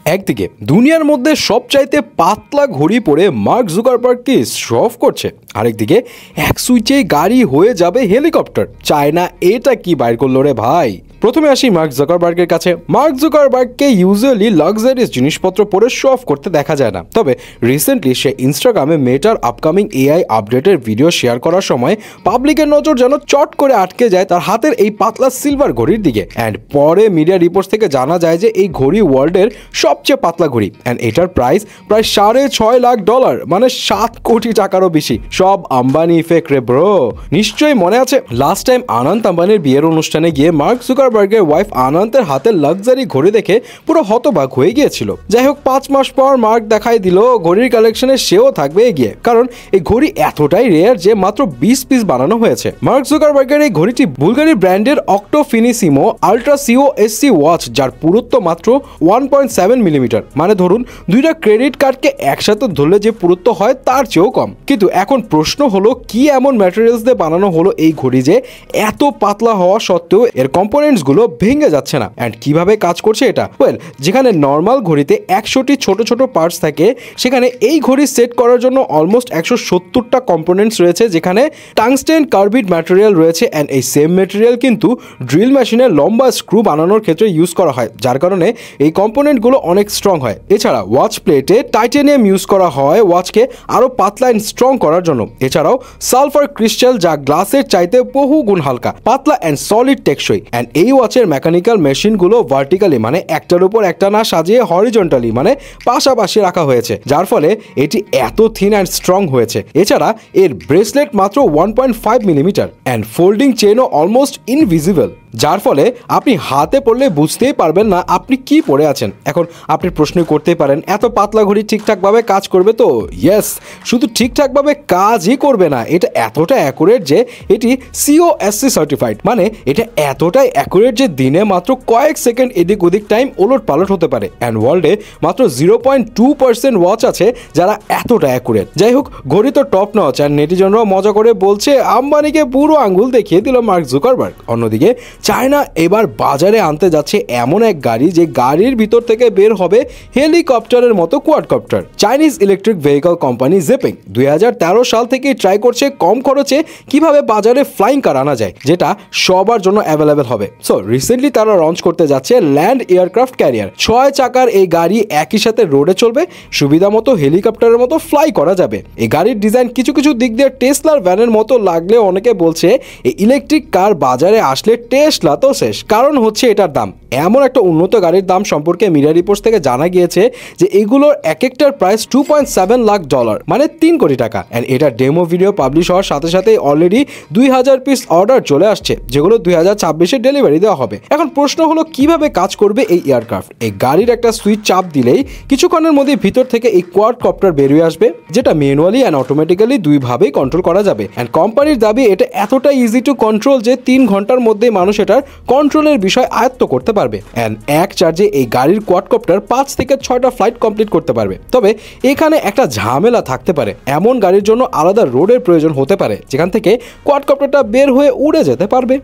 একদিকে দুনিয়ার মধ্যে সবচাইতে পাতলা ঘড়ি পরে মার্ক জুকারবার্গকে শো অফ করছে, আরেকদিকে এক সুইচেই গাড়ি হয়ে যাবে হেলিকপ্টার। চায়না এটা কি বাইর করলো রে ভাই? প্রথমে আসি মার্ক জুকারবার্গের কাছে। মার্ক জুকারবার্গকে ইউজুয়ালি লাক্সারিয়াস জিনিসপত্র পরে শো অফ করতে দেখা যায় না, তবে রিসেন্টলি সে ইনস্টাগ্রামে মেটার আপকামিং এআই আপডেটের ভিডিও শেয়ার করার সময় পাবলিকের নজর যেন চট করে আটকে যায় তার হাতের এই পাতলা সিলভার ঘড়ির দিকে। অ্যান্ড পরে মিডিয়া রিপোর্টস থেকে জানা যায় যে এই ঘড়ি ওয়ার্ল্ডের সবচেয়ে পাতলা ঘড়ি, অ্যান্ড এটার প্রাইস প্রায় $6.5 লাখ, মানে 7 কোটি টাকারও বেশি। সব আম্বানি ইফেক্ট রে ব্রো। নিশ্চয়ই মনে আছে লাস্ট টাইম আনন্ত আম্বানির বিয়ের অনুষ্ঠানে গিয়ে মার্ক জুকারবার্গের ওয়াইফ আনন্তের হাতের লাক্সারি ঘড়ি দেখে পুরো হতবাক হয়ে গিয়েছিল। যাই হোক, 5 মাস পর মার্ক দেখাই দিল ঘড়ির কালেকশনে সেও থাকবে এগিয়ে, কারণ এই ঘড়ি এতটাই রেয়ার যে মাত্র 20 পিস বানানো হয়েছে। মার্ক জুকারবার্গের এই ঘড়িটি বুলগারি ব্র্যান্ডের Octo Finissimo Ultra COSC watch, যার পুরুত্ব মাত্র 1.7 মিলিমিটার, মানে ধরুন দুইটা ক্রেডিট কার্ডকে একসাথে ধরলে যে পুরুত্ব হয় তার চেয়েও কম। কিন্তু এখন প্রশ্ন হলো, কি এমন ম্যাটেরিয়ালস দিয়ে বানানো হলো এই ঘড়ি যে এত পাতলা হওয়া সত্ত্বেও এর কম্পোনেন্টস গুলো ভেঙে যাচ্ছে না? অ্যান্ড কিভাবে কাজ করছে এটা? ওয়েল, যেখানে নর্মাল ঘড়িতে 100টি ছোট ছোট পার্টস থাকে, সেখানে এই ঘড়ি সেট করার জন্য অলমোস্ট 170টা কম্পোনেন্টস রয়েছে, যেখানে টাংস্টেন কার্বিড ম্যাটেরিয়াল রয়েছে। অ্যান্ড এই সেম ম্যাটেরিয়াল কিন্তু ড্রিল মেশিনের লম্বা স্ক্রু বানানোর ক্ষেত্রে ইউজ করা হয়, যার কারণে এই কম্পোনেন্টগুলো অনেক স্ট্রং হয়। এছাড়া ওয়াচ প্লেটে টাইটেনিয়াম ইউজ করা হয় ওয়াচকে আরো পাতলা অ্যান্ড স্ট্রং করার জন্য। এছাড়াও সালফার ক্রিস্টাল, যা গ্লাসের চাইতে বহু গুণ হালকা, পাতলা অ্যান্ড সলিড টেকসই। অ্যান্ড এই ওয়াচের মেকানিক্যাল মেশিনগুলো ভার্টিক্যালি, মানে একটার উপর একটা না সাজিয়ে হরিজন্টালি, মানে পাশাপাশি রাখা হয়েছে, যার ফলে এটি এত থিন অ্যান্ড স্ট্রং হয়েছে। এছাড়া এর ব্রেসলেট মাত্র 1.5 মিলিমিটার অ্যান্ড ফোল্ডিং চেনও অলমোস্ট ইনভিজিবল, যার ফলে আপনি হাতে পড়লে বুঝতেই পারবেন না আপনি কি পরে আছেন। এখন আপনি প্রশ্ন করতেই পারেন, এত পাতলা ঘড়ি ঠিকঠাকভাবে কাজ করবে তো? ইয়েস, শুধু ঠিকঠাকভাবে কাজই করবে না, এটা এতটা অ্যাকুরেট যে এটি সিওএসসি সার্টিফাইড, মানে এটা এতটাই অ্যাকুরেট যে দিনে মাত্র কয়েক সেকেন্ড এদিক ওদিক টাইম ওলট পালট হতে পারে। অ্যান্ড ওয়ার্ল্ডে মাত্র 0.2% ওয়াচ আছে যারা এতটা অ্যাকুরেট। যাই হোক, ঘড়ি তো টপ নচ, অ্যান্ড নেটিজনরাও মজা করে বলছে আম্বানিকে বুড়ো আঙ্গুল দেখিয়ে দিল মার্ক জুকারবার্গ। অন্যদিকে চায়না এবার বাজারে আনতে যাচ্ছে এমন এক গাড়ি, যে গাড়ির ভিতর থেকে বের হবে হেলিকপ্টারের মতো quadcopter. Chinese electric vehicle company XPeng 2013 সাল থেকে ট্রাই করছে কম খরচে কিভাবে বাজারে ফ্লাইং কার আনা যায়, যেটা সবার জন্য অ্যাভেলেবেল হবে। সো রিসেন্টলি তারা লঞ্চ করতে যাচ্ছে ল্যান্ড এয়ারক্রাফট ক্যারিয়ার। 6 চাকার এই গাড়ি একই সাথে রোডে চলবে, সুবিধা মতো হেলিকপ্টারের মতো ফ্লাই করা যাবে। এই গাড়ির ডিজাইন কিছু কিছু দিক দিয়ে টেসলার ভ্যানের মতো লাগলে অনেকে বলছে এই ইলেকট্রিক কার বাজারে আসলে টেসলা তো শেষ, কারণ হচ্ছে এটার দাম। এমন একটা উন্নত গাড়ির দাম সম্পর্কে মিডিয়া রিপোর্টস থেকে জানা গিয়েছে যে এগুলোর এক একটার প্রাইস $2.7 লাখ, মানে 3 কোটি টাকা। অ্যান্ড এটা ডেমো ভিডিও পাবলিশ হওয়ার সাথে সাথে অলরেডি 2000 পিস অর্ডার চলে আসছে, যেগুলো 2026-এ ডেলিভারি দেওয়া হবে। এখন প্রশ্ন হলো, কিভাবে কাজ করবে এই এয়ারক্রাফট? এই গাড়ির একটা সুইচ চাপ দিলেই কিছুক্ষণের মধ্যে ভিতর থেকে এই কোয়াডকপ্টার বেরিয়ে আসবে, যেটা ম্যানুয়ালি অ্যান্ড অটোমেটিক্যালি দুইভাবেই কন্ট্রোল করা যাবে। অ্যান্ড কোম্পানির দাবি এটা এতটা ইজি টু কন্ট্রোল যে 3 ঘন্টার মধ্যে মানুষ এটার কন্ট্রোলের বিষয় আয়ত্ত করতে পারবে। অ্যান্ড এক চার্জে এই গাড়ির কোয়াডকপ্টার 5 থেকে 6টা ফ্লাইট কমপ্লিট করতে পারবে। তবে এখানে একটা ঝামেলা থাকতে পারে, এমন গাড়ির জন্য আলাদা রোডের প্রয়োজন হতে পারে যেখান থেকে কোয়াডকপ্টারটা বের হয়ে উড়ে যেতে পারবে।